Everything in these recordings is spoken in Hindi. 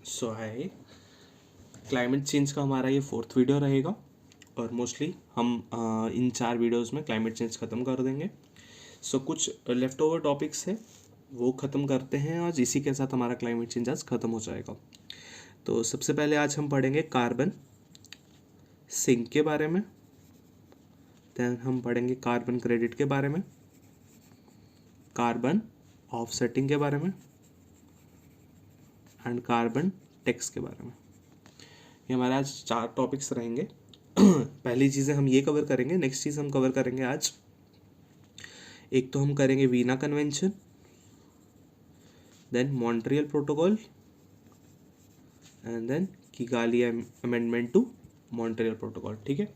सो है क्लाइमेट चेंज का हमारा ये 4th वीडियो रहेगा और मोस्टली हम इन 4 वीडियोस में क्लाइमेट चेंज ख़त्म कर देंगे। सो कुछ लेफ़्ट ओवर टॉपिक्स है वो ख़त्म करते हैं आज, इसी के साथ हमारा क्लाइमेट चेंज आज ख़त्म हो जाएगा। तो सबसे पहले आज हम पढ़ेंगे कार्बन सिंक के बारे में, देन हम पढ़ेंगे कार्बन क्रेडिट के बारे में, कार्बन ऑफसेटिंग के बारे में एंड कार्बन टैक्स के बारे में। ये हमारे आज 4 टॉपिक्स रहेंगे। पहली चीज़ें हम ये कवर करेंगे। नेक्स्ट चीज़ हम कवर करेंगे आज, एक तो हम करेंगे Vienna convention, then Montreal protocol and then Kigali amendment to Montreal protocol. ठीक है,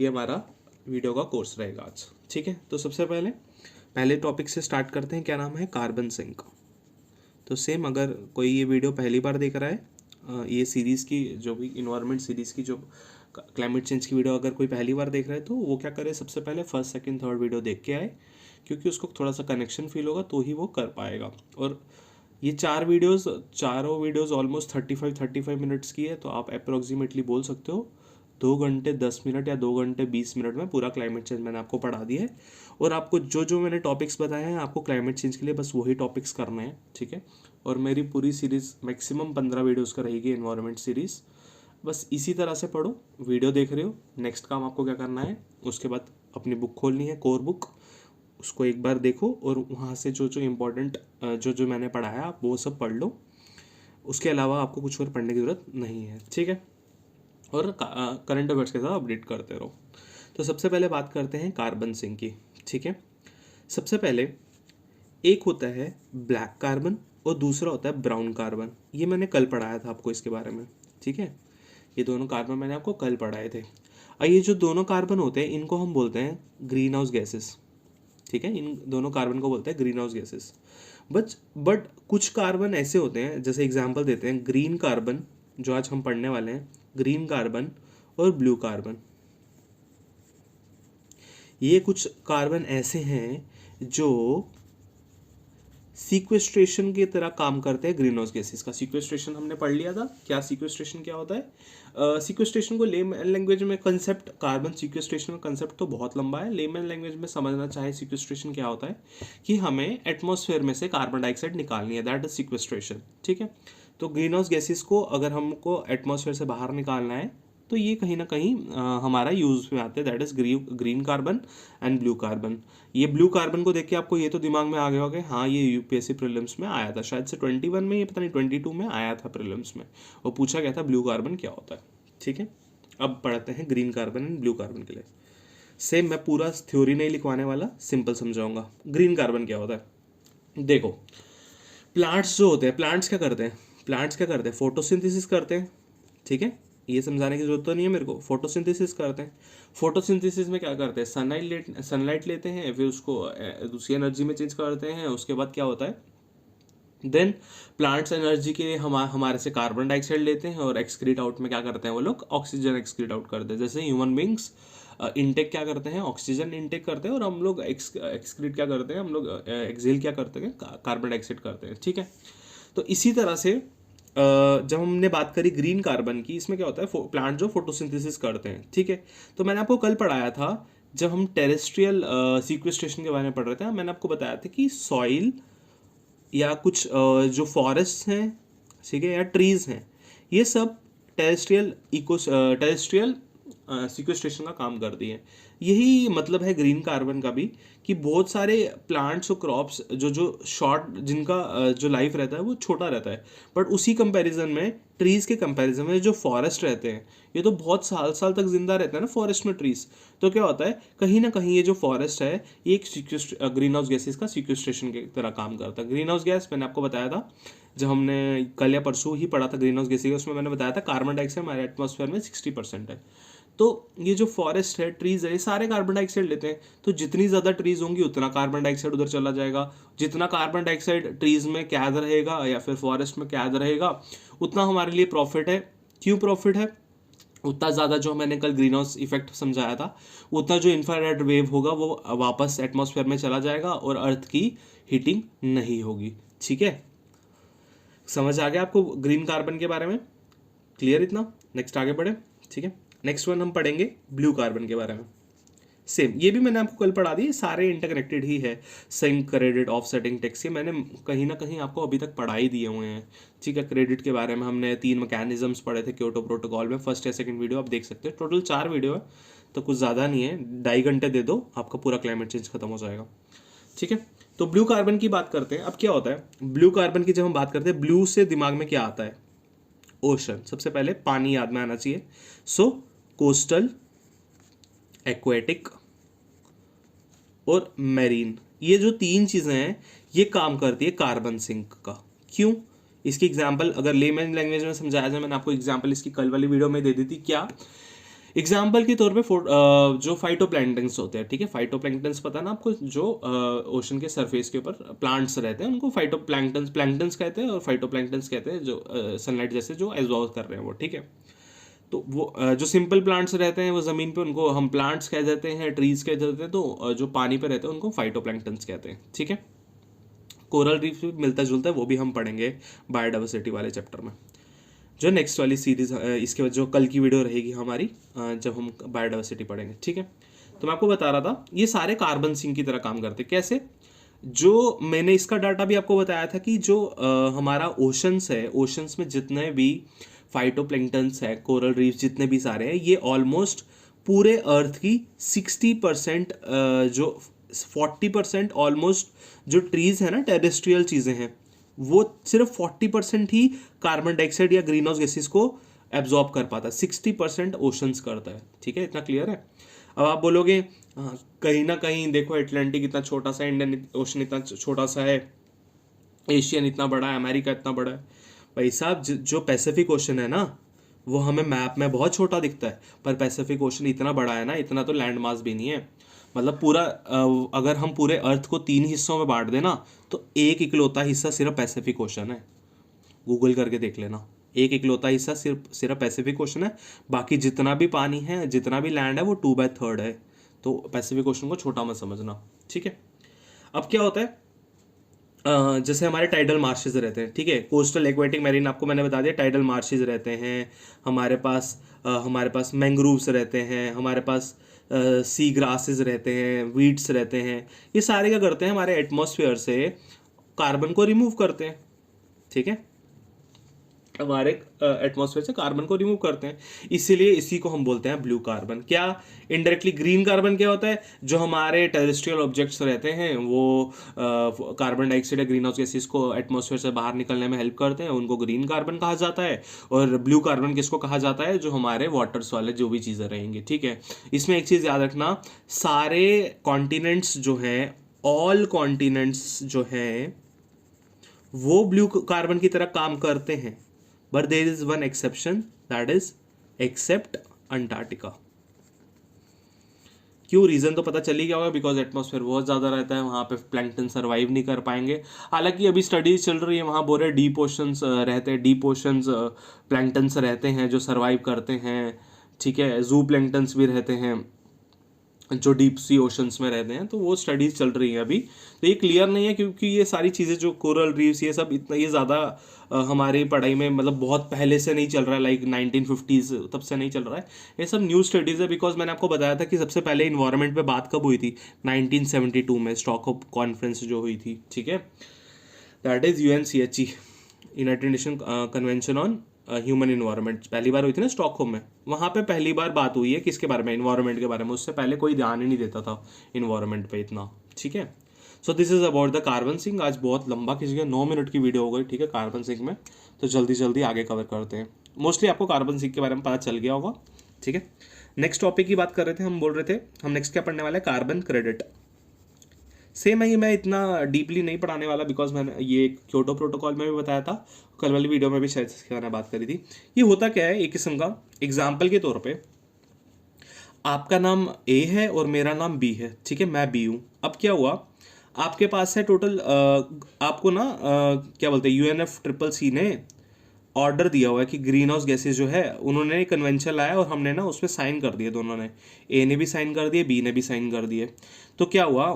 ये हमारा वीडियो का कोर्स रहेगा आज। ठीक है, तो सबसे पहले टॉपिक से स्टार्ट करते हैं। क्या नाम है? Carbon sink. तो सेम, अगर कोई ये वीडियो पहली बार देख रहा है, ये सीरीज़ की जो भी इन्वायरमेंट सीरीज़ की जो क्लाइमेट चेंज की वीडियो अगर कोई पहली बार देख रहा है तो वो क्या करे, सबसे पहले फर्स्ट सेकंड थर्ड वीडियो देख के आए, क्योंकि उसको थोड़ा सा कनेक्शन फील होगा तो ही वो कर पाएगा। और ये चारों वीडियोस ऑलमोस्ट 35 मिनट्स की है, तो आप अप्रोक्सीमेटली बोल सकते हो 2 घंटे 10 मिनट या 2 घंटे 20 मिनट में पूरा क्लाइमेट चेंज मैंने आपको पढ़ा दिया है। और आपको जो मैंने टॉपिक्स बताए हैं आपको क्लाइमेट चेंज के लिए बस वही टॉपिक्स करने हैं। ठीक है, और मेरी पूरी सीरीज़ मैक्सिमम 15 वीडियोज़ का रहेगी, इन्वायरमेंट सीरीज़। बस इसी तरह से पढ़ो, वीडियो देख रहे हो, नेक्स्ट काम आपको क्या करना है, उसके बाद अपनी बुक खोलनी है, कोर बुक, उसको एक बार देखो और वहाँ से जो इम्पोर्टेंट जो मैंने पढ़ाया आप वो सब पढ़ लो। उसके अलावा आपको कुछ और पढ़ने की ज़रूरत नहीं है। ठीक है, और करंट अफेयर्स के साथ अपडेट करते रहो। तो सबसे पहले बात करते हैं कार्बन सिंक की। ठीक है, सबसे पहले एक होता है ब्लैक कार्बन और दूसरा होता है ब्राउन कार्बन। ये मैंने कल पढ़ाया था आपको इसके बारे में। ठीक है, ये दोनों कार्बन मैंने आपको कल पढ़ाए थे। और ये जो दोनों कार्बन होते हैं इनको हम बोलते हैं ग्रीन हाउस गैसेस। ठीक है, इन दोनों कार्बन को बोलते हैं ग्रीन हाउस गैसेस। बट कुछ कार्बन ऐसे होते हैं, जैसे एग्जांपल देते हैं ग्रीन कार्बन, जो आज हम पढ़ने वाले हैं, ग्रीन कार्बन और ब्लू कार्बन। ये कुछ कार्बन ऐसे हैं जो सीक्वेस्ट्रेशन की तरह काम करते हैं ग्रीन हाउस गैसेस का। सीक्वेस्ट्रेशन हमने पढ़ लिया था, क्या सीक्वेस्ट्रेशन क्या होता है। सीक्वेस्ट्रेशन को लेमन लैंग्वेज में कंसेप्ट, कार्बन सीक्वेस्ट्रेशन का कंसेप्ट तो बहुत लंबा है। लेमन लैंग्वेज में समझना चाहे सीक्वेस्ट्रेशन क्या होता है, कि हमें एटमॉस्फेयर में से कार्बन डाइऑक्साइड निकालनी है, दैट इज सीक्वेस्ट्रेशन। ठीक है, तो ग्रीन हाउस गैसेस को अगर हमको एटमॉस्फेयर से बाहर निकालना है तो ये कहीं ना कहीं हमारा यूज में आते हैं, that is green carbon and blue carbon. ये ब्लू कार्बन को देख के आपको ये तो दिमाग में आ गया होगा, हाँ ये यूपीएससी प्रीलिम्स में आया था, शायद से 21 में, ये पता नहीं 22 में आया था प्रीलिम्स में, और पूछा गया था ब्लू कार्बन क्या होता है। ठीक है, अब पढ़ते हैं green carbon and blue carbon के लिए। सेम, मैं पूरा थ्योरी नहीं लिखवाने वाला, सिंपल समझाऊंगा। ग्रीन कार्बन क्या होता है, देखो प्लांट्स जो होते हैं, प्लांट्स क्या करते हैं, फोटोसिंथेसिस करते हैं। ठीक है, ये समझाने की जरूरत तो नहीं है मेरे को, फोटोसिंथेसिस करते हैं। फोटोसिंथेसिस में क्या करते हैं, सनलाइट लेते हैं, फिर उसको दूसरी एनर्जी में चेंज करते हैं। उसके बाद क्या होता है, देन प्लांट्स एनर्जी के लिए हमारे से कार्बन डाइऑक्साइड लेते हैं और एक्सक्रीट आउट में क्या करते हैं वो लोग, ऑक्सीजन एक्सक्रीट आउट करते हैं। जैसे ह्यूमन बींग्स इनटेक क्या करते हैं, ऑक्सीजन इनटेक करते हैं, और हम लोग एक्सक्रीट क्या करते हैं, हम लोग एक्सहेल क्या करते हैं, कार्बन डाइऑक्साइड करते हैं। ठीक है, तो इसी तरह से जब हमने बात करी ग्रीन कार्बन की, इसमें क्या होता है, प्लांट जो फोटोसिंथेसिस करते हैं। ठीक है, तो मैंने आपको कल पढ़ाया था, जब हम टेरेस्ट्रियल सीक्वेस्ट्रेशन के बारे में पढ़ रहे थे, मैंने आपको बताया था कि सॉइल या कुछ जो फॉरेस्ट हैं, ठीक है, या ट्रीज हैं, ये सब टेरेस्ट्रियल सीक्वेस्ट्रेशन का काम करती है। यही मतलब है ग्रीन कार्बन का भी, कि बहुत सारे प्लांट्स और क्रॉप्स जो शॉर्ट, जिनका जो लाइफ रहता है वो छोटा रहता है, बट उसी कंपैरिजन में ट्रीज के कंपैरिजन में जो फॉरेस्ट रहते हैं ये तो बहुत साल साल तक जिंदा रहते हैं ना फॉरेस्ट में ट्रीज। तो क्या होता है, कहीं ना कहीं ये जो फॉरेस्ट है ये एक ग्रीन हाउस गैसेस का सीक्वेस्ट्रेशन की तरह काम करता है। ग्रीन हाउस गैस मैंने आपको बताया था, जब हमने कल या परसों ही पढ़ा था ग्रीन हाउस गैसेस, उसमें मैंने बताया था कार्बन डाइऑक्साइड हमारे एटमॉस्फेयर में 60% है। तो ये जो फॉरेस्ट है, ट्रीज है, ये सारे कार्बन डाइऑक्साइड लेते हैं। तो जितनी ज़्यादा ट्रीज होंगी उतना कार्बन डाइऑक्साइड उधर चला जाएगा। जितना कार्बन डाइऑक्साइड ट्रीज में कैद रहेगा या फिर फॉरेस्ट में कैद रहेगा, उतना हमारे लिए प्रॉफिट है। क्यों प्रॉफिट है, उतना ज़्यादा जो मैंने कल ग्रीन हाउस इफेक्ट समझाया था, उतना जो इंफ्रारेड वेव होगा वो वापस एटमॉस्फेयर में चला जाएगा और अर्थ की हीटिंग नहीं होगी। ठीक है, समझ आ गया आपको ग्रीन कार्बन के बारे में? क्लियर इतना? नेक्स्ट आगे बढ़े, ठीक है। नेक्स्ट वन हम पढ़ेंगे ब्लू कार्बन के बारे में। सेम, ये भी मैंने आपको कल पढ़ा दी, सारे इंटरकनेक्टेड ही है। सिंक, क्रेडिट, ऑफसेटिंग, टैक्स, ये मैंने कहीं ना कहीं आपको अभी तक पढ़ा ही दिए हुए हैं, ठीक है। क्रेडिट के बारे में हमने 3 मैकेनिज्म्स पढ़े थे क्योटो प्रोटोकॉल में, फर्स्ट या सेकंड वीडियो आप देख सकते हैं। टोटल 4 वीडियो है, तो कुछ ज़्यादा नहीं है, 2.5 घंटे दे दो, आपका पूरा क्लाइमेट चेंज खत्म हो जाएगा, ठीक है। तो ब्लू कार्बन की बात करते हैं। अब क्या होता है ब्लू कार्बन की, जब हम बात करते हैं ब्लू से दिमाग में क्या आता है? ओशन, सबसे पहले पानी याद में आना चाहिए। सो कोस्टल, एक्वेटिक और मैरीन, ये जो 3 चीज़ें हैं ये काम करती है कार्बन सिंक का। क्यों? इसकी एग्जांपल अगर लेमन लैंग्वेज में समझाया जाए, मैंने आपको एग्जांपल इसकी कल वाली वीडियो में दे दी थी। क्या एग्जाम्पल के तौर पे जो फाइटोप्लैंक्टन्स होते हैं, ठीक है, फाइटोप्लैंक्टन्स पता है ना आपको, जो ओशन के सरफेस के ऊपर प्लांट्स रहते हैं उनको प्लैंक्टन्स कहते हैं, और फाइटोप्लैंक्टन्स कहते हैं जो सनलाइट जैसे जो एब्जॉर्ब कर रहे हैं वो, ठीक है। तो वो जो सिंपल प्लांट्स रहते हैं वो ज़मीन पे, उनको हम प्लांट्स कह देते हैं, ट्रीज कह देते हैं। तो जो पानी पे रहते हैं उनको फाइटोप्लैंक्टन्स कहते हैं, ठीक है। कोरल रीफ भी मिलता जुलता है, वो भी हम पढ़ेंगे बायोडाइवर्सिटी वाले चैप्टर में, जो नेक्स्ट वाली सीरीज इसके बाद जो कल की वीडियो रहेगी हमारी, जब हम बायोडाइवर्सिटी पढ़ेंगे, ठीक है। तो मैं आपको बता रहा था ये सारे कार्बन सिंक की तरह काम करते हैं। कैसे? जो मैंने इसका डाटा भी आपको बताया था कि जो हमारा ओशंस है, ओशंस में जितने भी फाइटोप्लैंक्टन्स है, कोरल रीफ जितने भी सारे हैं, ये ऑलमोस्ट पूरे अर्थ की 60%, जो 40% ऑलमोस्ट जो ट्रीज है ना, टेरेस्ट्रियल चीज़ें हैं, वो सिर्फ 40% ही कार्बन डाइऑक्साइड या ग्रीन हाउस गैसेस को एब्जॉर्ब कर पाता है, 60% ओशंस करता है, ठीक है। इतना क्लियर है? अब आप बोलोगे हाँ, कहीं ना कहीं देखो अटलांटिक इतना छोटा सा, इंडियन ओशन इतना छोटा सा है, एशियन इतना बड़ा है, अमेरिका इतना बड़ा है। भाई साहब, जो पैसिफिक ओशन है ना, वो हमें मैप में बहुत छोटा दिखता है, पर पैसिफिक ओशन इतना बड़ा है ना, इतना तो लैंड मास भी नहीं है। मतलब पूरा अगर हम पूरे अर्थ को 3 हिस्सों में बांट देना, तो एक इकलौता हिस्सा सिर्फ पैसिफिक ओशन है। गूगल करके देख लेना, एक इकलौता हिस्सा सिर्फ पैसिफिक ओशन है। बाकी जितना भी पानी है, जितना भी लैंड है, वो 2/3 है। तो पैसिफिक ओशन को छोटा मत समझना, ठीक है। अब क्या होता है, जैसे हमारे टाइडल मार्शेज रहते हैं, ठीक है, कोस्टल, एक्वेटिक, मैरीन, आपको मैंने बता दिया। टाइडल मार्शेज रहते हैं हमारे पास मैंग्रोव्स रहते हैं, हमारे पास सी ग्रासेस रहते हैं, वीड्स रहते हैं। ये सारे क्या करते हैं, हमारे एटमॉस्फेयर से कार्बन को रिमूव करते हैं, ठीक है। हमारे एटमॉस्फेयर से कार्बन को रिमूव करते हैं, इसीलिए इसी को हम बोलते हैं ब्लू कार्बन। क्या इनडायरेक्टली ग्रीन कार्बन क्या होता है? जो हमारे टेरेस्ट्रियल ऑब्जेक्ट्स रहते हैं वो कार्बन डाइऑक्साइड या ग्रीन हाउस गैसेस को एटमॉस्फेयर से बाहर निकलने में हेल्प करते हैं, उनको ग्रीन कार्बन कहा जाता है। और ब्लू कार्बन किसको कहा जाता है? जो हमारे वाटर्स वाले जो भी चीज़ें रहेंगी, ठीक है। इसमें एक चीज़ याद रखना, सारे कॉन्टिनेंट्स जो हैं, ऑल कॉन्टिनेंट्स जो हैं, वो ब्लू कार्बन की तरह काम करते हैं, but there is one exception, that is except Antarctica. क्यों? रीजन तो पता चल ही गया होगा, बिकॉज एटमॉस्फेयर बहुत ज़्यादा रहता है, वहाँ पे प्लैंक्टन सर्वाइव नहीं कर पाएंगे। हालांकि अभी स्टडीज चल रही है, वहाँ बोरे डीप ओशंस रहते हैं, डीप ओशंस प्लैंक्टन्स रहते हैं जो सर्वाइव करते हैं, ठीक है। जू प्लैंक्टन्स भी रहते हैं जो डीप सी ओशंस में रहते हैं, तो वो स्टडीज चल रही हैं अभी। तो ये क्लियर नहीं है, क्योंकि ये सारी चीज़ें जो कोरल रीफ्स ये सब इतना ये ज़्यादा हमारी पढ़ाई में मतलब बहुत पहले से नहीं चल रहा है, लाइक 1950s तब से नहीं चल रहा है। ये सब न्यू स्टडीज़ है, बिकॉज मैंने आपको बताया था कि सबसे पहले इन्वायरमेंट पे बात कब हुई थी? 1972 में स्टॉकहोम कॉन्फ्रेंस जो हुई थी, ठीक है। That is UNCHE, United nation convention on human environment, पहली बार हुई थी ना स्टॉकहोम में। वहाँ पे पहली बार बात हुई है किसके बारे में? इन्वायरमेंट के बारे में। उससे पहले कोई ध्यान ही नहीं देता था इन्वायरमेंट पे इतना, ठीक है। So this is about the carbon sink. आज बहुत लंबा खिंच गया, 9 मिनट की वीडियो हो गई, ठीक है, कार्बन सिंक में। तो जल्दी जल्दी आगे कवर करते हैं। मोस्टली आपको कार्बन सिंक के बारे में पता चल गया होगा, ठीक है। नेक्स्ट टॉपिक की बात कर रहे थे, हम बोल रहे थे हम नेक्स्ट क्या पढ़ने वाले हैं? Carbon credit. सेम है, ये मैं इतना डीपली नहीं पढ़ाने वाला, बिकॉज मैंने ये क्योटो प्रोटोकॉल में भी बताया था, कल वाली वीडियो में भी शायद इसके बारे में बात करी थी। ये होता क्या है, एक किस्म का एग्जाम्पल के तौर पे, आपका नाम ए है और मेरा नाम बी है, ठीक है, मैं बी हूँ। अब क्या हुआ, आपके पास है टोटल आपको ना क्या बोलते हैं, UNFCCC ने ऑर्डर दिया हुआ है कि ग्रीन हाउस गैसेज जो है, उन्होंने कन्वेंशन लाया और हमने ना उसमें साइन कर दिए, दोनों ने, ए ने भी साइन कर दिए, बी ने भी साइन कर दिए। तो क्या हुआ,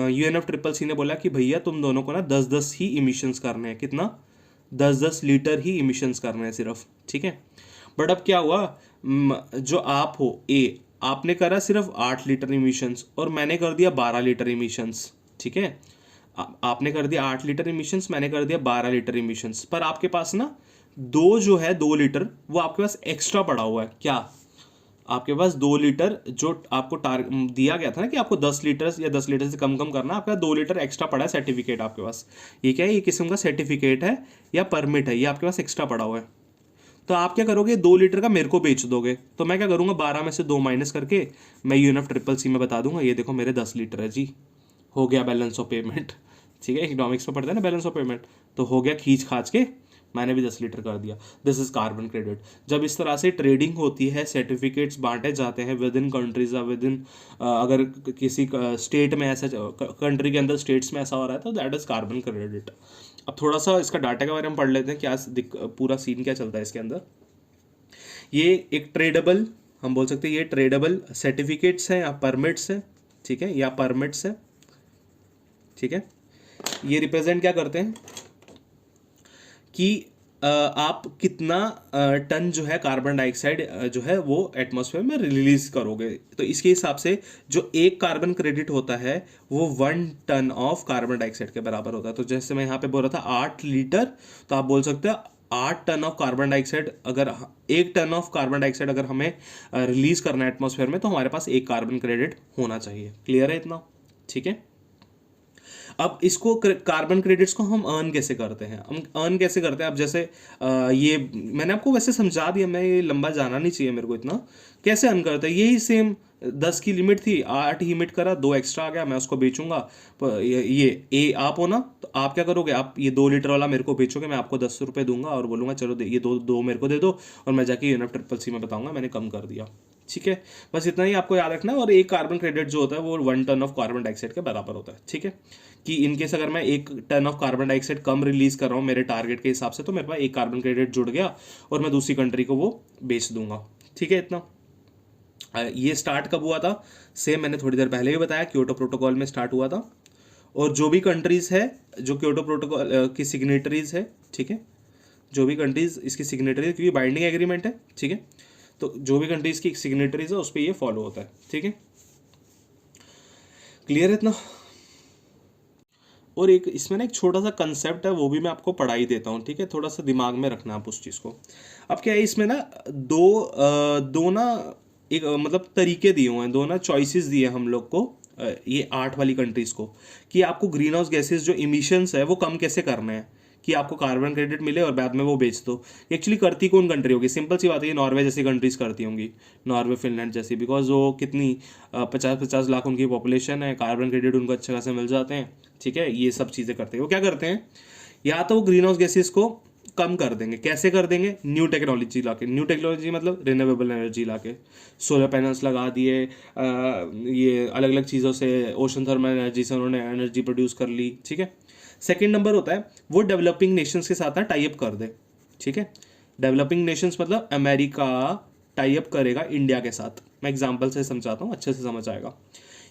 UNFCCC ने बोला कि भैया तुम दोनों को ना 10-10 ही इमिशंस करने हैं। कितना? 10-10 लीटर ही इमिशंस करने हैं सिर्फ, ठीक है। बट अब क्या हुआ, जो आप हो ए, आपने करा सिर्फ 8 लीटर इमिशंस और मैंने कर दिया 12 लीटर इमिशंस, ठीक है। आपने कर दिया 8 लीटर इमिशंस, मैंने कर दिया 12 लीटर इमिशंस, पर आपके पास ना जो है 2 लीटर वो आपके पास एक्स्ट्रा पड़ा हुआ है। क्या आपके पास 2 लीटर जो आपको दिया गया था ना कि आपको 10 लीटर या 10 लीटर से कम कम करना, आपका 2 लीटर एक्स्ट्रा पड़ा है सर्टिफिकेट आपके पास। ये क्या है, ये किस्म का सर्टिफिकेट है या परमिट है, ये आपके पास एक्स्ट्रा पड़ा हुआ है। तो आप क्या करोगे, 2 लीटर का मेरे को बेच दोगे, तो मैं क्या करूँगा, 12 में से 2 माइनस करके मैं UNFCCC में बता दूंगा, ये देखो मेरे 10 लीटर है जी, हो गया बैलेंस ऑफ पेमेंट, ठीक है। इकोनॉमिक्स में पढ़ते हैं ना बैलेंस ऑफ पेमेंट, तो हो गया खींच खाच के मैंने भी 10 लीटर कर दिया। This is carbon credit. जब इस तरह से ट्रेडिंग होती है, सर्टिफिकेट्स बांटे जाते हैं विद इन कंट्रीज या विद इन, अगर किसी स्टेट में ऐसा, कंट्री के अंदर स्टेट्स में ऐसा हो रहा है, तो दैट इज कार्बन क्रेडिट। अब थोड़ा सा इसका डाटा के बारे में पढ़ लेते हैं, क्या पूरा सीन क्या चलता है इसके अंदर। ये एक ट्रेडेबल, हम बोल सकते हैं ये ट्रेडेबल सर्टिफिकेट्स हैं या परमिट्स हैं, ठीक है, या परमिट्स है, ठीक है। ये रिप्रेजेंट क्या करते हैं कि आप कितना टन जो है कार्बन डाइऑक्साइड जो है वो एटमॉस्फेयर में रिलीज करोगे। तो इसके हिसाब से जो एक कार्बन क्रेडिट होता है वो 1 टन ऑफ कार्बन डाइऑक्साइड के बराबर होता है। तो जैसे मैं यहाँ पे बोल रहा था 8 लीटर, तो आप बोल सकते हो 8 टन ऑफ कार्बन डाइऑक्साइड, अगर 1 टन ऑफ कार्बन डाइऑक्साइड अगर हमें रिलीज करना है एटमॉस्फेयर में, तो हमारे पास एक कार्बन क्रेडिट होना चाहिए। क्लियर है इतना, ठीक है। अब इसको कार्बन क्रेडिट्स को हम अर्न कैसे करते हैं, हम अर्न कैसे करते हैं। अब जैसे ये मैंने आपको वैसे समझा दिया, मैं ये लंबा जाना नहीं चाहिए मेरे को इतना, कैसे अर्न करते हैं। यही सेम 10 की लिमिट थी, 8 ही हिट करा, 2 एक्स्ट्रा आ गया, मैं उसको बेचूंगा। ये ए आप हो ना, तो आप क्या करोगे, आप ये 2 लीटर वाला मेरे को बेचोगे, मैं आपको 10 रुपये दूंगा और बोलूंगा चलो ये दो मेरे को दे दो, और मैं जाके UNFCCC में बताऊंगा मैंने कम कर दिया, ठीक है। बस इतना ही आपको याद रखना है। और एक कार्बन क्रेडिट जो होता है वो 1 टन ऑफ कार्बन डाइऑक्साइड के बराबर होता है, ठीक है। कि इनकेस अगर मैं 1 टन ऑफ कार्बन डाइऑक्साइड कम रिलीज कर रहा हूँ मेरे टारगेट के हिसाब से, तो मेरे पास एक कार्बन क्रेडिट जुड़ गया और मैं दूसरी कंट्री को वो बेच दूंगा, ठीक है। इतना ये स्टार्ट कब हुआ था, सेम मैंने थोड़ी देर पहले भी बताया, क्योटो प्रोटोकॉल में स्टार्ट हुआ था। और जो भी कंट्रीज है जो क्योटो प्रोटोकॉल की सिग्नेटरीज है, ठीक है, जो भी कंट्रीज इसकी सिग्नेटरी है, क्योंकि बाइंडिंग एग्रीमेंट है, ठीक है, तो जो भी कंट्रीज की सिग्नेटरीज है उस पर ये फॉलो होता है, ठीक है। क्लियर है इतना। और एक इसमें ना एक छोटा सा कंसेप्ट है, वो भी मैं आपको पढ़ा ही देता हूँ, ठीक है, थोड़ा सा दिमाग में रखना आप उस चीज़ को। अब क्या है इसमें ना दो ना एक मतलब तरीके दिए हुए हैं, दो ना चॉइसेस दिए हम लोग को, ये 8 वाली कंट्रीज को, कि आपको ग्रीन हाउस गैसेज जो इमिशंस है वो कम कैसे करने हैं कि आपको कार्बन क्रेडिट मिले और बाद में वो बेच दो। एक्चुअली करती कौन कंट्री होगी, सिंपल सी बात है, ये नॉर्वे जैसी कंट्रीज करती होंगी, नॉर्वे फिनलैंड जैसी, बिकॉज वो कितनी 50-50 लाख उनकी पॉपुलेशन है, कार्बन क्रेडिट उनको अच्छे खासे मिल जाते हैं, ठीक है। ये सब चीज़ें करते हैं। वो क्या करते हैं, या तो वो ग्रीन हाउस गैसेज को कम कर देंगे, कैसे कर देंगे, न्यू टेक्नोलॉजी लाके, न्यू टेक्नोलॉजी मतलब रिन्यूएबल एनर्जी लाके, सोलर पैनल्स लगा दिए, ये अलग अलग चीज़ों से, ओशन थर्मल एनर्जी से उन्होंने एनर्जी प्रोड्यूस कर ली, ठीक है। सेकेंड नंबर होता है वो डेवलपिंग नेशंस के साथ टाई अप कर दे, ठीक है। डेवलपिंग नेशंस मतलब अमेरिका टाई अप करेगा इंडिया के साथ, मैं एग्जांपल से समझाता हूँ, अच्छे से समझ आएगा।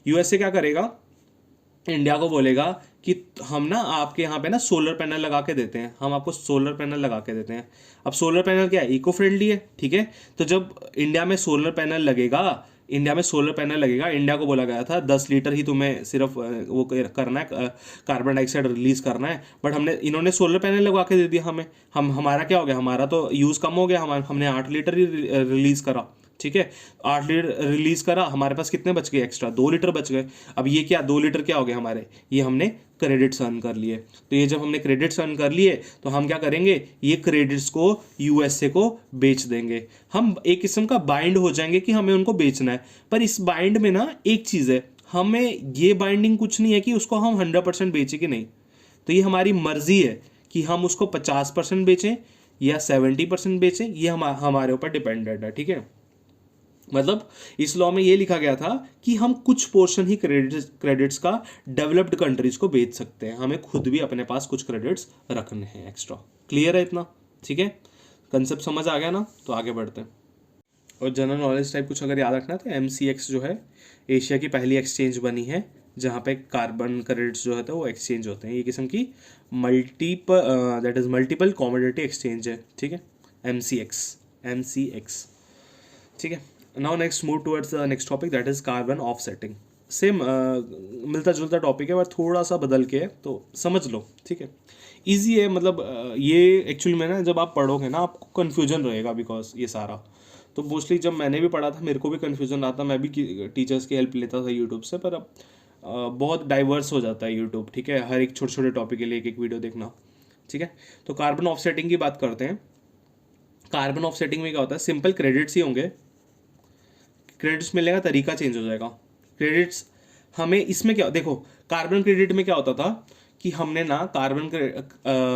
यूएसए क्या करेगा, इंडिया को बोलेगा कि हम ना आपके यहाँ पे ना सोलर पैनल लगा के देते हैं, हम आपको सोलर पैनल लगा के देते हैं। अब सोलर पैनल क्या है, इको फ्रेंडली है, ठीक है। तो जब इंडिया में सोलर पैनल लगेगा, इंडिया को बोला गया था 10 लीटर ही तुम्हें सिर्फ वो करना है, कार्बन डाइऑक्साइड रिलीज करना है, बट इन्होंने सोलर पैनल लगा के दे दिया हमें, हमारा क्या हो गया, हमारा तो यूज़ कम हो गया, हमने 8 लीटर ही रिलीज करा, ठीक है। 8 लीटर रिलीज करा, हमारे पास कितने बच गए एक्स्ट्रा, 2 लीटर बच गए। अब ये क्या 2 लीटर क्या हो गए हमारे, ये हमने क्रेडिट्स अर्न कर लिए। तो ये जब हमने क्रेडिट्स अर्न कर लिए तो हम क्या करेंगे, ये क्रेडिट्स को यूएसए को बेच देंगे। हम एक किस्म का बाइंड हो जाएंगे कि हमें उनको बेचना है। पर इस बाइंड में ना एक चीज़ है, हमें ये बाइंडिंग कुछ नहीं है कि उसको हम 100% बेचें कि नहीं। तो ये हमारी मर्जी है कि हम उसको 50% बेचें या 70% बेचें, ये हमारे ऊपर डिपेंडेंट है, ठीक है। मतलब इस लॉ में ये लिखा गया था कि हम कुछ पोर्शन ही क्रेडिट्स का डेवलप्ड कंट्रीज को बेच सकते हैं, हमें खुद भी अपने पास कुछ क्रेडिट्स रखने हैं एक्स्ट्रा। क्लियर है इतना, ठीक है, कंसेप्ट समझ आ गया ना। तो आगे बढ़ते हैं। और जनरल नॉलेज टाइप कुछ अगर याद रखना है तो MCX जो है एशिया की पहली एक्सचेंज बनी है जहाँ पे कार्बन क्रेडिट्स जो होते हैं वो एक्सचेंज होते हैं। ये किस्म की that is multiple commodity exchange है, ठीक है, MCX, ठीक है। Now next move towards the next topic that is carbon offsetting. Same मिलता जुलता टॉपिक है, बट थोड़ा सा बदल के है, तो समझ लो, ठीक है। ईजी है, मतलब ये एक्चुअली में ना जब आप पढ़ोगे ना आपको कन्फ्यूजन रहेगा, बिकॉज ये सारा तो मोस्टली जब मैंने भी पढ़ा था मेरे को भी कन्फ्यूजन आता, मैं भी टीचर्स की हेल्प लेता था यूट्यूब से, पर अब बहुत डाइवर्स हो जाता है यूट्यूब, ठीक है, हर एक छोटे छोटे टॉपिक के लिए एक एक वीडियो देखना, ठीक है। तो कार्बन ऑफसेटिंग की बात करते हैं। कार्बन ऑफसेटिंग में क्या होता है, सिंपल क्रेडिट्स ही होंगे, क्रेडिट्स मिलने का तरीका चेंज हो जाएगा। क्रेडिट्स हमें इसमें क्या, देखो कार्बन क्रेडिट में क्या होता था कि हमने ना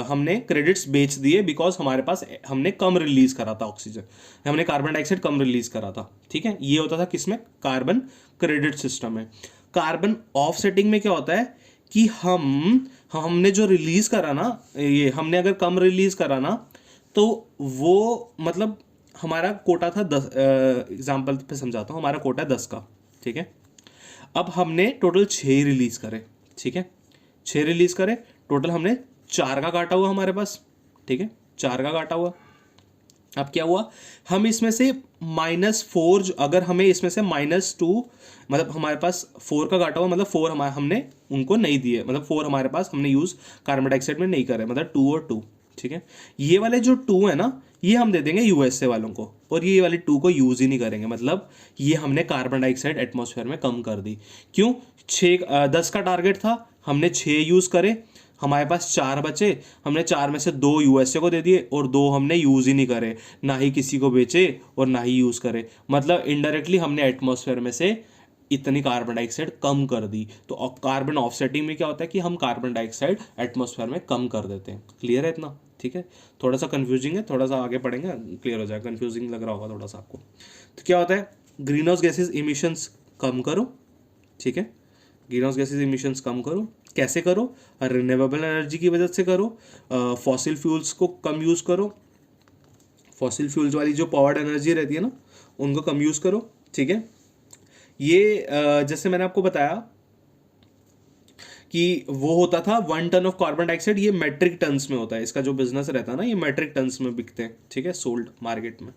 हमने क्रेडिट्स बेच दिए बिकॉज हमारे पास हमने कम रिलीज करा था ऑक्सीजन, हमने कार्बन डाइऑक्साइड कम रिलीज करा था, ठीक है। ये होता था किसमें, कार्बन क्रेडिट सिस्टम में। कार्बन ऑफसेटिंग में क्या होता है कि हमने जो रिलीज करा ना, ये हमने अगर कम रिलीज करा ना तो वो मतलब हमारा कोटा था 10, एग्जाम्पल पे समझाता हूँ, हमारा कोटा है 10 का, ठीक है। अब हमने टोटल 6 रिलीज करे, ठीक है, 6 रिलीज करे, टोटल हमने 4 का काटा हुआ हमारे पास, ठीक है, 4 का काटा हुआ। अब क्या हुआ, हम इसमें से -4, अगर हमें इसमें से -2, मतलब हमारे पास 4 का काटा हुआ, मतलब 4 हमने उनको नहीं दिए, मतलब 4 हमारे पास हमने यूज कार्बन डाइऑक्साइड में नहीं करे, मतलब 2 और 2, ठीक है। ये वाले जो 2 है ना, ये हम दे देंगे यूएसए वालों को, और ये वाले 2 को यूज ही नहीं करेंगे, मतलब ये हमने कार्बन डाइऑक्साइड एटमॉस्फेयर में कम कर दी। क्यों, 10 का टारगेट था, हमने 6 यूज करे, हमारे पास 4 बचे, हमने 4 में से 2 यूएसए को दे दिए और 2 हमने यूज ही नहीं करे, ना ही किसी को बेचे और ना ही यूज करे, मतलब इनडायरेक्टली हमने एटमॉस्फेयर में से इतनी कार्बन डाइऑक्साइड कम कर दी। तो कार्बन ऑफसेटिंग में क्या होता है कि हम कार्बन डाइऑक्साइड एटमॉस्फेयर में कम कर देते हैं। क्लियर है इतना, ठीक है। थोड़ा सा कंफ्यूजिंग है, थोड़ा सा आगे पढ़ेंगे क्लियर हो जाएगा, कंफ्यूजिंग लग रहा होगा थोड़ा सा आपको। तो क्या होता है, ग्रीन हाउस गैसेज इमिशंस कम करो, ठीक है, ग्रीन हाउस गैसेज इमिशंस कम करो। कैसे करो, रिन्यूएबल एनर्जी की वजह से करो, फॉसिल फ्यूल्स को कम यूज़ करो, फॉसिल फ्यूल्स वाली जो पावर्ड एनर्जी रहती है ना उनको कम यूज़ करो, ठीक है। ये जैसे मैंने आपको बताया कि वो होता था 1 टन ऑफ कार्बन डाइऑक्साइड, ये मेट्रिक टन्स में होता है, इसका जो बिजनेस रहता है ना ये मेट्रिक टन्स में बिकते हैं, ठीक है, सोल्ड मार्केट में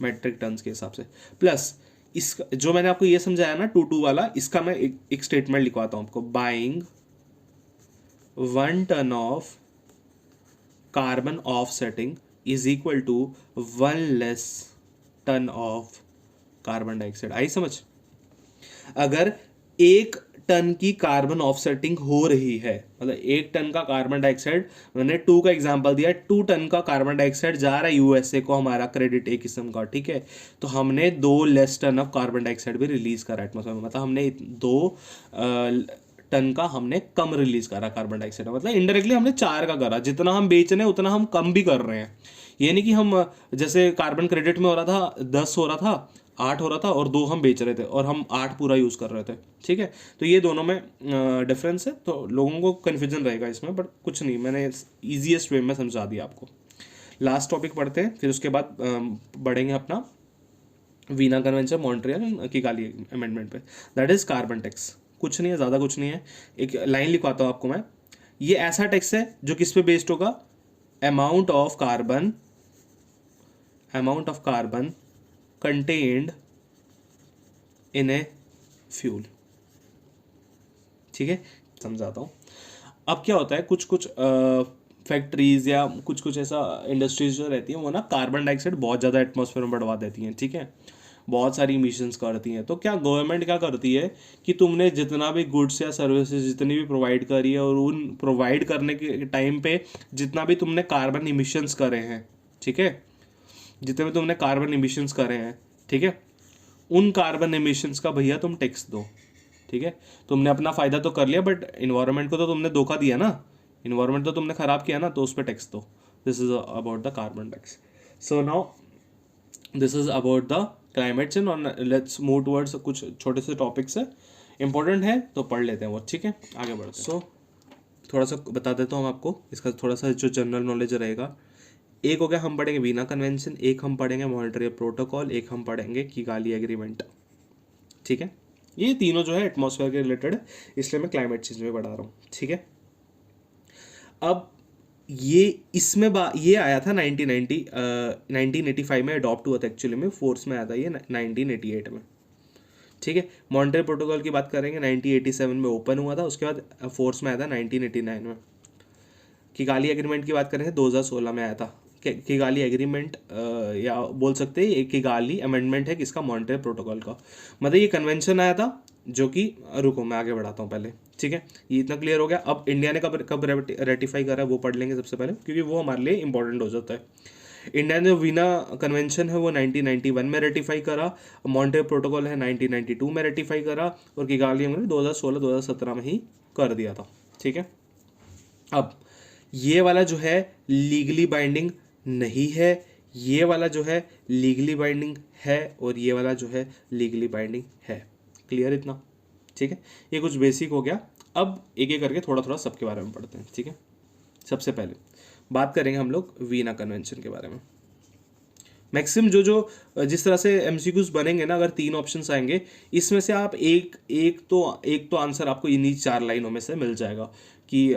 मेट्रिक टन्स के हिसाब से। प्लस इसका जो मैंने आपको ये समझाया ना 2 वाला, इसका मैं एक स्टेटमेंट लिखवाता हूँ आपको, buying 1 ton of carbon offsetting is equal to 1 less ton of carbon dioxide. आई समझ, अगर 1 टन की कार्बन ऑफसेटिंग हो रही है, मतलब 1 टन का कार्बन डाइऑक्साइड, मैंने 2 का एग्जांपल दिया, 2 टन का कार्बन डाइऑक्साइड जा रहा है यूएसए को, हमारा क्रेडिट एक किस्म का, ठीक है। तो हमने 2 less ton of carbon dioxide भी रिलीज करा एटमॉस्फेयर में, मतलब हमने 2 टन का हमने कम रिलीज करा कार्बन डाइऑक्साइड, मतलब इनडायरेक्टली हमने 4 का करा, जितना हम बेच रहे हैं उतना हम कम भी कर रहे हैं। ये नहीं कि हम जैसे कार्बन क्रेडिट में हो रहा था 10 हो रहा था, 8 हो रहा था और 2 हम बेच रहे थे और हम 8 पूरा यूज़ कर रहे थे, ठीक है। तो ये दोनों में डिफरेंस है, तो लोगों को कन्फ्यूजन रहेगा इसमें, बट कुछ नहीं, मैंने ईजीएस्ट वे में समझा दिया आपको। लास्ट टॉपिक पढ़ते हैं, फिर उसके बाद बढ़ेंगे अपना Veena convention, Montreal Kigali amendment पे, दैट इज कार्बन टैक्स। कुछ नहीं है, ज़्यादा कुछ नहीं है, एक लाइन लिखवाता हूँ आपको मैं। ये ऐसा टैक्स है जो किस पे बेस्ड होगा, amount of carbon contained in a fuel, ठीक है, समझाता हूँ। अब क्या होता है, कुछ कुछ फैक्ट्रीज या कुछ कुछ ऐसा इंडस्ट्रीज जो रहती हैं वो ना कार्बन डाइऑक्साइड बहुत ज़्यादा एटमॉस्फेयर में बढ़वा देती हैं, ठीक है, बहुत सारी इमिशंस करती हैं। तो क्या गवर्नमेंट क्या करती है कि तुमने जितना भी गुड्स या सर्विसेज जितनी भी प्रोवाइड करी है और उन प्रोवाइड करने के टाइम पे जितना भी तुमने कार्बन इमिशंस करे हैं, ठीक है, जितने भी तुमने कार्बन इमिशंस करे हैं, ठीक है, उन कार्बन इमिशंस का भैया तुम टैक्स दो, ठीक है। तुमने अपना फ़ायदा तो कर लिया, बट इन्वायरमेंट को तो तुमने धोखा दिया ना, इन्वायरमेंट तो तुमने ख़राब किया ना, तो उस पर टैक्स दो। This is about the carbon tax. So now this is about the climate change, और लेट्स मूव टुवर्ड्स कुछ छोटे से टॉपिक्स है, इंपॉर्टेंट है तो पढ़ लेते हैं वो, ठीक है, आगे बढ़ते हैं। सो थोड़ा सा बता देता हूँ आपको, इसका थोड़ा सा जो जनरल नॉलेज रहेगा। एक हो गया, हम पढ़ेंगे वीना कन्वेंशन, एक हम पढ़ेंगे मॉनिटरी प्रोटोकॉल, एक हम पढ़ेंगे किगाली एग्रीमेंट, ठीक है। ये तीनों जो है एटमॉस्फेयर के रिलेटेड है, इसलिए मैं क्लाइमेट चेंज में पढ़ा रहा हूँ, ठीक है। अब ये इसमें ये आया था 1985 में अडॉप्ट हुआ था, एक्चुअली में फोर्स में आया था ये 1988 में, ठीक है। मॉन्ट्रियल प्रोटोकॉल की बात करेंगे 1987 में ओपन हुआ था, उसके बाद फोर्स में आया था 1989 में। किगाली एग्रीमेंट की बात करें 2016 में आया था। किगाली एग्रीमेंट या बोल सकते हैं किगाली अमेंडमेंट है किसका, मॉन्ट्रियल प्रोटोकॉल का। मतलब ये कन्वेंशन आया था जो कि, रुको मैं आगे बढ़ाता हूँ पहले, ठीक है। ये इतना क्लियर हो गया। अब इंडिया ने कब रेटिफाई करा वो पढ़ लेंगे सबसे पहले, क्योंकि वो हमारे लिए इंपॉर्टेंट हो जाता है। इंडिया ने वीना कन्वेंशन है वो 1991 में रेटिफाई करा, मॉन्ट्रियल प्रोटोकॉल है 1992 में रेटिफाई करा, और किगाली ने 2016-2017 में ही कर दिया था, ठीक है। अब ये वाला जो है लीगली बाइंडिंग नहीं है, ये वाला जो है लीगली बाइंडिंग है, और ये वाला जो है लीगली बाइंडिंग है। क्लियर इतना, ठीक है। ये कुछ बेसिक हो गया। अब एक एक करके थोड़ा थोड़ा सबके बारे में पढ़ते हैं, ठीक है। सबसे पहले बात करेंगे हम लोग वीना कन्वेंशन के बारे में। मैक्सिमम जिस तरह से एमसीक्यूज बनेंगे ना, अगर 3 ऑप्शंस आएंगे, इसमें से आप एक तो आंसर आपको इन्हीं 4 लाइनों में से मिल जाएगा कि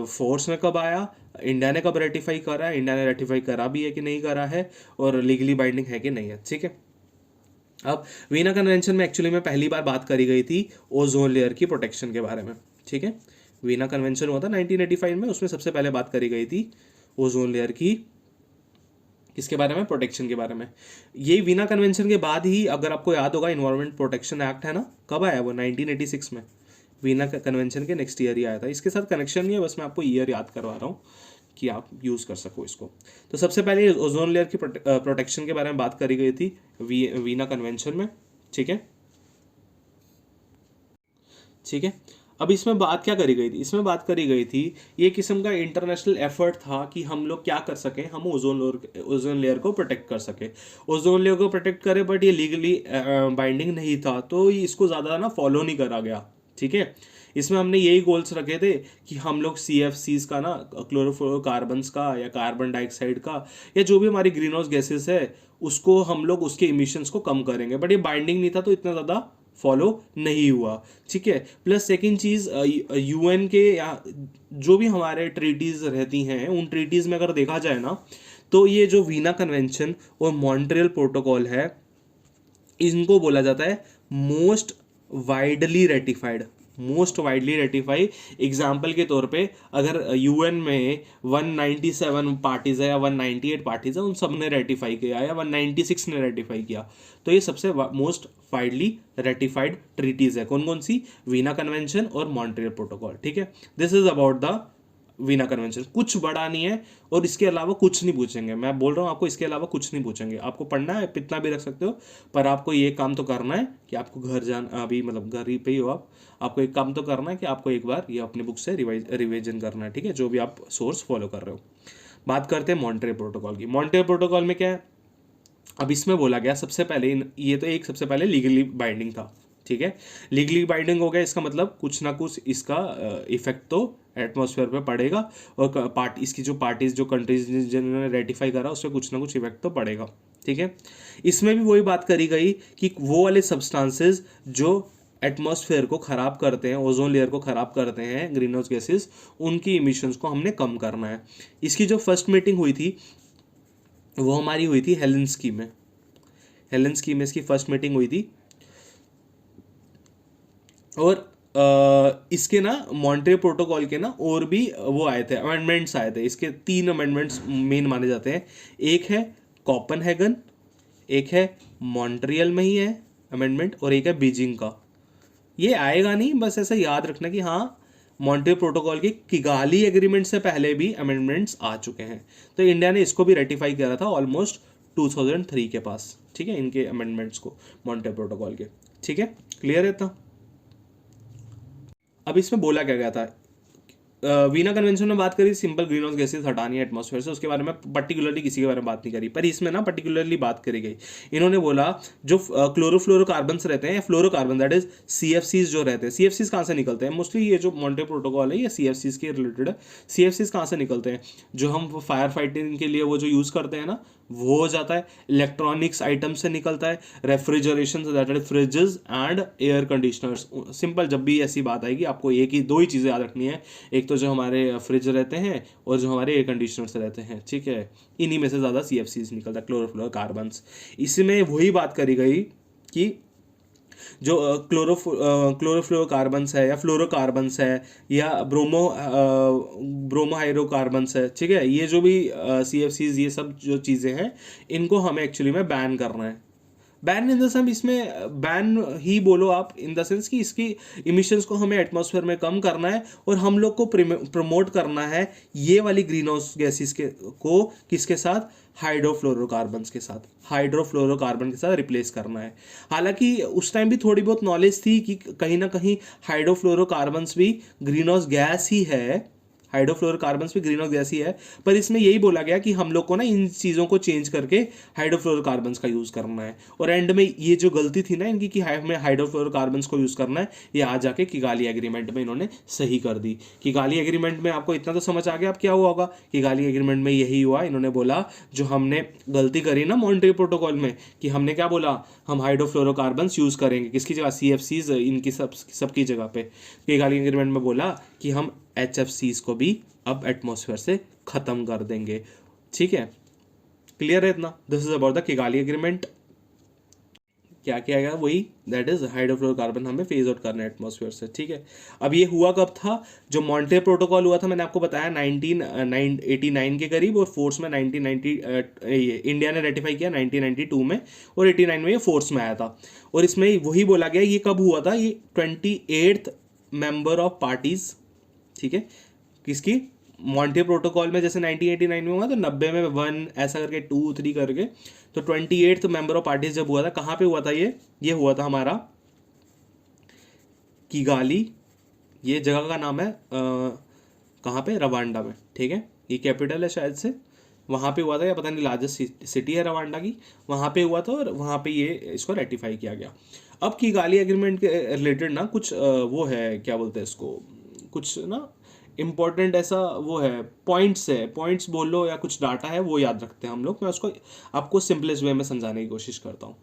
फोर्स में कब आया, इंडिया ने कब रेटिफाई करा है, इंडिया ने रेटिफाई करा भी है कि नहीं करा है, और लीगली बाइंडिंग है कि नहीं है, ठीक है। अब वीना कन्वेंशन में एक्चुअली में पहली बार बात करी गई थी ओजोन लेयर की प्रोटेक्शन के बारे में, ठीक है। वीना कन्वेंशन हुआ था 1985 में, उसमें सबसे पहले बात करी गई थी ओजोन लेयर की, किसके बारे में, प्रोटेक्शन के बारे में। ये वीना कन्वेंशन के बाद ही, अगर आपको याद होगा, इन्वायरमेंट प्रोटेक्शन एक्ट है ना, कब आया वो, 1986 में। वीना कन्वेंशन के नेक्स्ट ईयर ही आया था। इसके साथ कनेक्शन नहीं है, बस मैं आपको ईयर याद करवा रहा हूँ कि आप यूज़ कर सको इसको। तो सबसे पहले ओजोन लेयर की प्रोटेक्शन के बारे में बात करी गई थी वीना कन्वेंशन में, ठीक है, ठीक है। अब इसमें बात क्या करी गई थी, इसमें बात करी गई थी, ये किस्म का इंटरनेशनल एफर्ट था कि हम लोग क्या कर सकें, हम ओजोन लेयर को प्रोटेक्ट कर सके। ओजोन लेयर को प्रोटेक्ट करें, बट ये लीगली बाइंडिंग नहीं था, तो इसको ज़्यादा ना फॉलो नहीं करा गया, ठीक है। इसमें हमने यही गोल्स रखे थे कि हम लोग CFCs का ना, क्लोरोफ्लोरोकार्बन्स का या कार्बन डाइऑक्साइड का या जो भी हमारी ग्रीन हाउस गैसेस है, उसको हम लोग उसके इमिशंस को कम करेंगे, बट ये बाइंडिंग नहीं था तो इतना ज़्यादा फॉलो नहीं हुआ, ठीक है। प्लस सेकंड चीज़, UN के या जो भी हमारे ट्रीटीज़ रहती हैं, उन ट्रीटीज़ में अगर देखा जाए ना, तो ये जो वीना कन्वेंशन और मॉन्ट्रियल प्रोटोकॉल है, इनको बोला जाता है मोस्ट वाइडली रेटिफाई। एग्जाम्पल के तौर पे, अगर UN में 197 पार्टीज है या 198 पार्टीज है, उन सब ने रेटिफाई किया या 196 ने रेटिफाई किया, तो ये सबसे मोस्ट वाइडली रेटिफाइड ट्रीटीज है। कौन कौन सी, वीना कन्वेंशन और मॉन्ट्रियल प्रोटोकॉल, ठीक है। This is about the Veena convention. कुछ बड़ा नहीं है, और इसके अलावा कुछ नहीं पूछेंगे, मैं बोल रहा हूँ आपको, इसके अलावा कुछ नहीं पूछेंगे। आपको पढ़ना है, कितना भी रख सकते हो, पर आपको ये काम तो करना है कि आपको घर जाना, अभी मतलब घर ही पे ही हो आपको एक काम तो करना है कि आपको एक बार ये अपनी बुक से रिविजन करना है, ठीक है, जो भी आप सोर्स फॉलो कर रहे हो। बात करते हैं मॉन्ट्रियल प्रोटोकॉल की। मॉन्ट्रियल प्रोटोकॉल में क्या है, अब इसमें बोला गया सबसे पहले, ये तो एक सबसे पहले लीगली बाइंडिंग था, ठीक है। लीगली बाइंडिंग हो गया, इसका मतलब कुछ ना कुछ इसका इफेक्ट तो एटमॉस्फेयर पे पड़ेगा, और इसकी जो पार्टीज, जो कंट्रीज जिन्होंने रेटिफाई करा, उसमें कुछ ना कुछ इफेक्ट तो पड़ेगा, ठीक है। इसमें भी वही बात करी गई कि वो वाले सब्सटेंसेस जो एटमॉस्फेयर को ख़राब करते हैं, ओजोन लेयर को ख़राब करते हैं, ग्रीन हाउस गैसेस, उनकी इमिशंस को हमने कम करना है। इसकी जो फर्स्ट मीटिंग हुई थी वो हमारी हुई थी हेलेंस्की में। हेलेंस्की में इसकी फर्स्ट मीटिंग हुई थी, और इसके ना मॉन्ट्रियल प्रोटोकॉल के ना और भी वो आए थे, अमेंडमेंट्स आए थे। इसके 3 अमेंडमेंट्स मेन माने जाते हैं। एक है कोपेनहेगन, एक है मॉन्ट्रियल में ही है अमेंडमेंट, और एक है बीजिंग का। ये आएगा नहीं, बस ऐसा याद रखना कि हाँ, मॉन्ट्रियल प्रोटोकॉल की किगाली एग्रीमेंट से पहले भी अमेंडमेंट्स आ चुके हैं, तो इंडिया ने इसको भी रेटिफाई किया था ऑलमोस्ट 2003 के पास, ठीक है, इनके अमेंडमेंट्स को, मॉन्ट्रियल प्रोटोकॉल के, ठीक है। क्लियर है इतना। अब इसमें बोला क्या गया था, वीना कन्वेंशन में बात करी सिंपल ग्रीन हाउस गैसेस हटानी है एटमॉस्फेयर से, उसके बारे में पर्टिकुलरली किसी के बारे में बात नहीं करी, पर इसमें ना पर्टिकुलरली बात करी गई। इन्होंने बोला जो क्लोरोफ्लोरोकार्बन्स रहते हैं, फ्लोरोकार्बन, दैट इज CFCs जो रहते हैं, CFCs कहाँ से निकलते हैं, मोस्टली ये जो मॉन्ट्रियल प्रोटोकॉल है ये CFCs के रिलेटेड है। CFCs कहाँ से निकलते हैं, जो हम फायर फाइटिंग के लिए वो जो यूज़ करते हैं ना, वो हो जाता है। इलेक्ट्रॉनिक्स आइटम से निकलता है, refrigeration that are fridges and air conditioners. Simple, जब भी ऐसी बात आएगी आपको एक ही दो ही चीज़ें याद रखनी है, एक तो जो हमारे फ्रिज रहते हैं और जो हमारे एयर कंडीशनर्स रहते हैं, ठीक है, इन्हीं में से ज़्यादा CFCs निकलता है, क्लोरोफ्लोरोकार्बन्स। इसमें वही बात करी गई कि जो क्लोरोफ्लोरोकार्बन्स है या फ्लोरोकार्बन्स है या ब्रोमोहाइड्रोकार्बन्स है, ठीक है, ये जो भी CFCs, ये सब जो चीज़ें हैं, इनको हमें एक्चुअली में बैन करना है। बैन इन द सेंस, इसमें बैन ही बोलो आप, इन द सेंस कि इसकी इमिशंस को हमें एटमॉस्फेयर में कम करना है और हम लोग को प्रमोट करना है ये वाली ग्रीन हाउस गैसेस को किसके साथ, हाइड्रोफ्लोरोकार्बन्स के साथ, हाइड्रोफ्लोरोकार्बन के साथ रिप्लेस करना है। हालांकि उस टाइम भी थोड़ी बहुत नॉलेज थी कि कहीं ना कहीं हाइड्रोफ्लोरोकार्बन्स भी ग्रीन हाउस गैस ही है, हाइड्रोफ्लोरोकार्बन्स भी ग्रीन हाउस गैस ही है, पर इसमें यही बोला गया कि हम लोग को ना इन चीज़ों को चेंज करके हाइड्रोफ्लोरोकार्बन्स का यूज़ करना है। और एंड में ये जो गलती थी ना इनकी कि हमें हाइड्रोफ्लोरोकार्बन्स को यूज़ करना है, ये आ जाके किगाली एग्रीमेंट में इन्होंने सही कर दी। किगाली एग्रीमेंट में आपको इतना तो समझ आ गया अब क्या हुआ होगा। किगाली एग्रीमेंट में यही हुआ, इन्होंने बोला जो हमने गलती करी ना मॉन्ट्रियल प्रोटोकॉल में, कि हमने क्या बोला, हम हाइड्रोफ्लोरोकार्बन्स यूज़ करेंगे किसकी जगह, CFCs इनकी सबकी जगह पे। किगाली एग्रीमेंट में बोला कि हम HFCs को भी अब एटमॉस्फेयर से खत्म कर देंगे, ठीक है, क्लियर है इतना। This is about the Kigali agreement. क्या किया गया, वही दैट इज हाइड्रोफ्लोरोकार्बन हमें फेज आउट करना है एटमॉस्फेयर से, ठीक है। अब ये हुआ कब था, जो मॉन्ट्रियल प्रोटोकॉल हुआ था मैंने आपको बताया 1989 के करीब, और फोर्स में 1990 इंडिया ने रेटिफाई किया 1992 में, और 89 में ये फोर्स में आया था। और इसमें वही बोला गया, ये कब हुआ था, ये 28th मेंबर ऑफ पार्टीज, ठीक है, किसकी, मॉन्ट्रियल प्रोटोकॉल में जैसे 1989 में हुआ तो 90 में 1 ऐसा करके 2 3 करके, तो 28th मेंबर ऑफ पार्टीज जब हुआ था, कहाँ पे हुआ था ये हुआ था हमारा किगाली, ये जगह का नाम है कहाँ पे, रवांडा में, ठीक है, ये कैपिटल है शायद से, वहाँ पे हुआ था, या पता नहीं लार्जेस्ट सिटी है रवांडा की, वहाँ पे हुआ था, और वहाँ पे ये इसको रेटिफाई किया गया। अब किगाली एग्रीमेंट के रिलेटेड ना कुछ वो है, क्या बोलते हैं इसको, कुछ ना इम्पोर्टेंट ऐसा वो है, पॉइंट्स बोल लो या कुछ डाटा है, वो याद रखते हैं हम लोग। मैं उसको आपको सिंपलेस्ट वे में समझाने की कोशिश करता हूँ।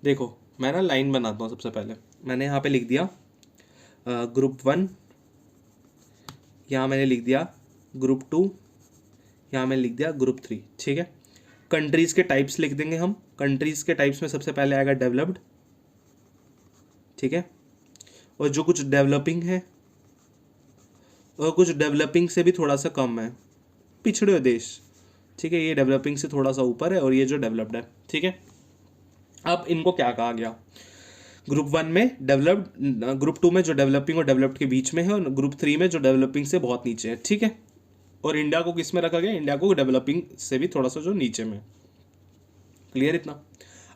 देखो मैं ना लाइन बनाता हूँ, सबसे पहले मैंने यहाँ पे लिख दिया ग्रुप 1, यहाँ मैंने लिख दिया ग्रुप 2, यहाँ मैंने लिख दिया ग्रुप 3, ठीक है। कंट्रीज़ के टाइप्स लिख देंगे हम। कंट्रीज़ के टाइप्स में सबसे पहले आएगा डेवलप्ड, ठीक है, और जो कुछ डेवलपिंग है और कुछ डेवलपिंग से भी थोड़ा सा कम है, पिछड़े हुए देश, ठीक है, ये डेवलपिंग से थोड़ा सा ऊपर है और ये जो डेवलप्ड है, ठीक है। अब इनको क्या कहा गया, ग्रुप 1 में डेवलप्ड, ग्रुप 2 में जो डेवलपिंग और डेवलप्ड के बीच में है, और ग्रुप 3 में जो डेवलपिंग से बहुत नीचे है, ठीक है। और इंडिया को किस में रखा गया, इंडिया को डेवलपिंग से भी थोड़ा सा जो नीचे में, क्लियर इतना।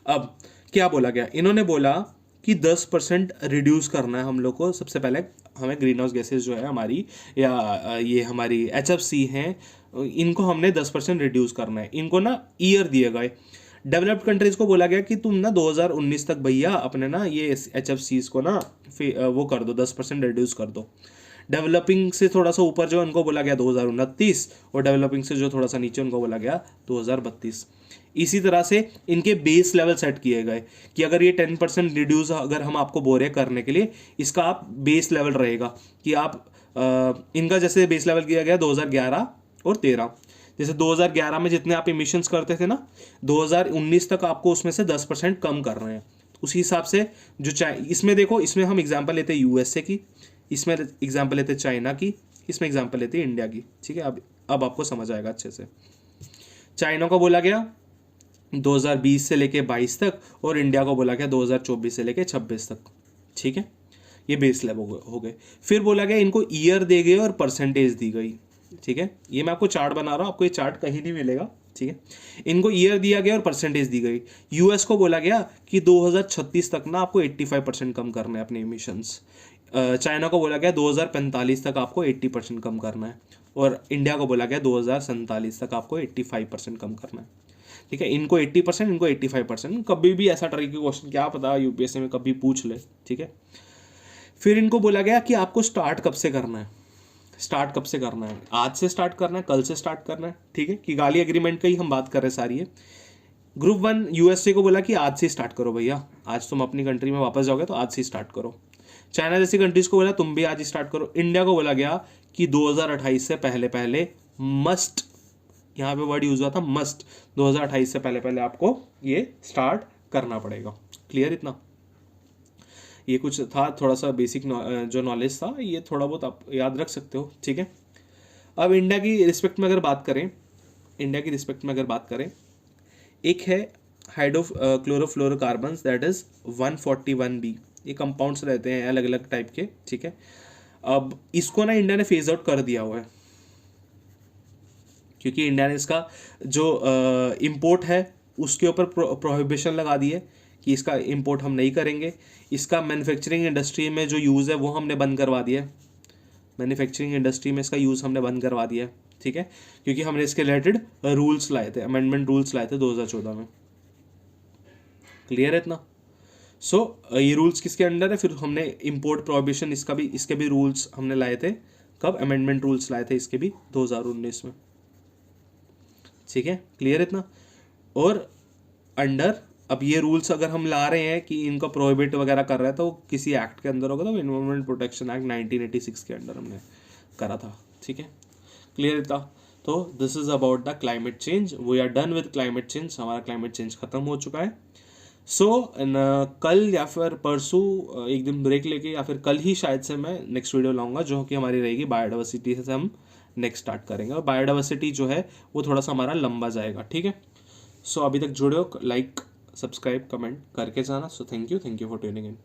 अब क्या बोला गया, इन्होंने बोला कि 10% रिड्यूस करना है हम लोग को। सबसे पहले हमें ग्रीन हाउस गैसेज जो है हमारी, या ये हमारी HFC हैं, इनको हमने 10% रिड्यूस करना है। इनको ना ईयर दिए गए, डेवलप्ड कंट्रीज को बोला गया कि तुम ना 2019 तक भैया अपने ना ये HFCs को ना वो कर दो, 10% रिड्यूस कर दो। डेवलपिंग से थोड़ा सा ऊपर जो उनको बोला गया 2029, और डेवलपिंग से जो थोड़ा सा नीचे उनको बोला गया 2032। इसी तरह से इनके बेस लेवल सेट किए गए कि अगर ये 10% रिड्यूस अगर हम आपको बोल रहे करने के लिए, इसका आप बेस लेवल रहेगा कि आप इनका जैसे बेस लेवल किया गया 2011 और 13। जैसे 2011 में जितने आप इमिशंस करते थे ना, 2019 तक आपको उसमें से 10% कम कर रहे हैं। उसी हिसाब से जो इसमें देखो, इसमें हम एग्जाम्पल लेते हैं USA की, इसमें एग्जाम्पल लेते हैं चाइना की, इसमें एग्जाम्पल लेते हैं इंडिया की, ठीक है। अब आपको समझ आएगा अच्छे से। चाइना को बोला गया 2020 से लेके 22 तक, और इंडिया को बोला गया 2024 से लेके 26 तक, ठीक है। ये बेस लेवल हो गए। फिर बोला गया इनको ईयर दे गए और परसेंटेज दी गई, ठीक है। ये मैं आपको चार्ट बना रहा हूँ, आपको ये चार्ट कहीं नहीं मिलेगा, ठीक है। इनको ईयर दिया गया और परसेंटेज दी गई। US को बोला गया कि 2036 तक ना आपको 85% कम करना है अपने इमिशंस। चाइना को बोला गया 2045 तक आपको 80% कम करना है, और इंडिया को बोला गया 2047 तक आपको 85% कम करना है, ठीक है। इनको 80%, इनको 85%। कभी भी ऐसा ट्रिकी क्वेश्चन क्या पता UPSC में कभी पूछ ले, ठीक है। फिर इनको बोला गया कि आपको स्टार्ट कब से करना है, स्टार्ट कब से करना है, आज से स्टार्ट करना है, कल से स्टार्ट करना है, ठीक है, कि गाली एग्रीमेंट का ही हम बात कर रहे हैं सारी है। ग्रुप 1 यूएसए को बोला कि आज से स्टार्ट करो भैया, आज तुम अपनी कंट्री में वापस जाओगे तो आज से स्टार्ट करो। चाइना जैसी कंट्रीज को बोला तुम भी आज स्टार्ट करो। इंडिया को बोला गया कि 2028 से पहले पहले मस्ट, यहाँ पे वर्ड यूज हुआ था मस्ट, 2028 से पहले पहले आपको ये स्टार्ट करना पड़ेगा। क्लियर इतना? ये कुछ था थोड़ा सा बेसिक जो नॉलेज था, ये थोड़ा बहुत आप याद रख सकते हो, ठीक है। अब इंडिया की रिस्पेक्ट में अगर बात करें, इंडिया की रिस्पेक्ट में अगर बात करें, एक है hydro chlorofluorocarbons, that is 141B। ये कंपाउंड्स रहते हैं अलग अलग टाइप के, ठीक है। अब इसको ना इंडिया ने फेज आउट कर दिया हुआ है, क्योंकि इंडिया ने इसका जो इंपोर्ट है उसके ऊपर प्रोहिबिशन लगा दी है कि इसका इंपोर्ट हम नहीं करेंगे। इसका मैन्युफैक्चरिंग इंडस्ट्री में जो यूज़ है वो हमने बंद करवा दिया है, मैन्युफैक्चरिंग इंडस्ट्री में इसका यूज़ हमने बंद करवा दिया है, ठीक है, क्योंकि हमने इसके रिलेटेड रूल्स लाए थे, अमेंडमेंट रूल्स लाए थे 2014 में। क्लियर है इतना? सो ये रूल्स किसके अंडर है, फिर हमने इंपोर्ट प्रोहिबिशन इसके भी रूल्स हमने लाए थे, कब? अमेंडमेंट रूल्स लाए थे इसके भी 2019 में, ठीक है। क्लियर इतना? और अंडर अब ये रूल्स अगर हम ला रहे हैं कि इनको प्रोहिबिट वगैरह कर रहे हैं तो किसी एक्ट के अंदर होगा, तो एनवायरमेंट प्रोटेक्शन एक्ट 1986 के अंडर हमने करा था, ठीक है। क्लियर था? तो this is about the climate change. We are done with climate change, हमारा क्लाइमेट चेंज खत्म हो चुका है। सो कल या फिर परसों एक दिन ब्रेक लेके या फिर कल ही शायद से मैं नेक्स्ट वीडियो लाऊंगा, जो कि हमारी रहेगी बायोडाइवर्सिटी से हम नेक्स्ट स्टार्ट करेंगे। और बायोडाइवर्सिटी जो है वो थोड़ा सा हमारा लंबा जाएगा, ठीक है। सो अभी तक जुड़े हो, लाइक सब्सक्राइब कमेंट करके जाना। So thank you for tuning in.